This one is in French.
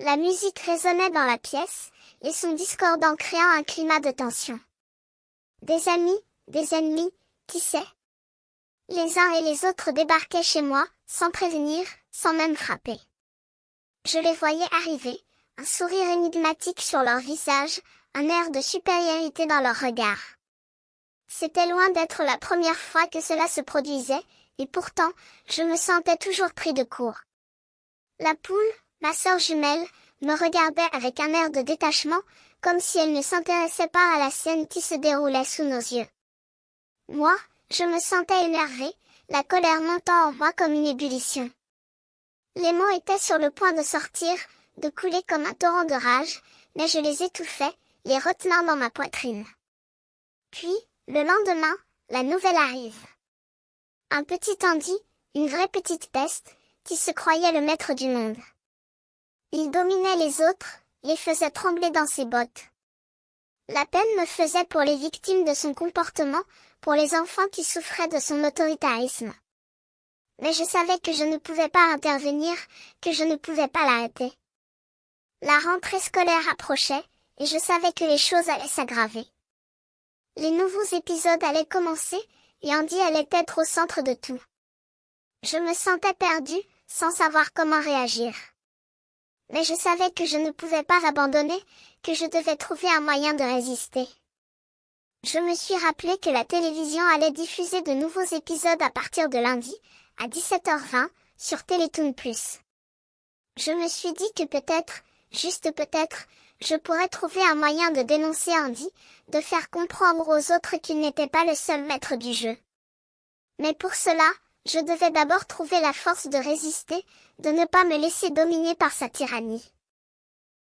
La musique résonnait dans la pièce, les sons discordants créant un climat de tension. Des amis, des ennemis, qui sait? Les uns et les autres débarquaient chez moi, sans prévenir, sans même frapper. Je les voyais arriver, un sourire énigmatique sur leur visage, un air de supériorité dans leur regard. C'était loin d'être la première fois que cela se produisait, et pourtant, je me sentais toujours pris de court. La poule, ma sœur jumelle, me regardait avec un air de détachement, comme si elle ne s'intéressait pas à la scène qui se déroulait sous nos yeux. Moi, je me sentais énervée, la colère montant en moi comme une ébullition. Les mots étaient sur le point de sortir, de couler comme un torrent de rage, mais je les étouffais, les retenant dans ma poitrine. Puis, le lendemain, la nouvelle arrive. Un petit Andy, une vraie petite peste, qui se croyait le maître du monde. Il dominait les autres, les faisait trembler dans ses bottes. La peine me faisait pour les victimes de son comportement, pour les enfants qui souffraient de son autoritarisme. Mais je savais que je ne pouvais pas intervenir, que je ne pouvais pas l'arrêter. La rentrée scolaire approchait, et je savais que les choses allaient s'aggraver. Les nouveaux épisodes allaient commencer, et Andy allait être au centre de tout. Je me sentais perdue, sans savoir comment réagir. Mais je savais que je ne pouvais pas abandonner, que je devais trouver un moyen de résister. Je me suis rappelé que la télévision allait diffuser de nouveaux épisodes à partir de lundi, à 17h20, sur Télétoon+. Je me suis dit que peut-être, juste peut-être, je pourrais trouver un moyen de dénoncer Andy, de faire comprendre aux autres qu'il n'était pas le seul maître du jeu. Mais pour cela, je devais d'abord trouver la force de résister, de ne pas me laisser dominer par sa tyrannie.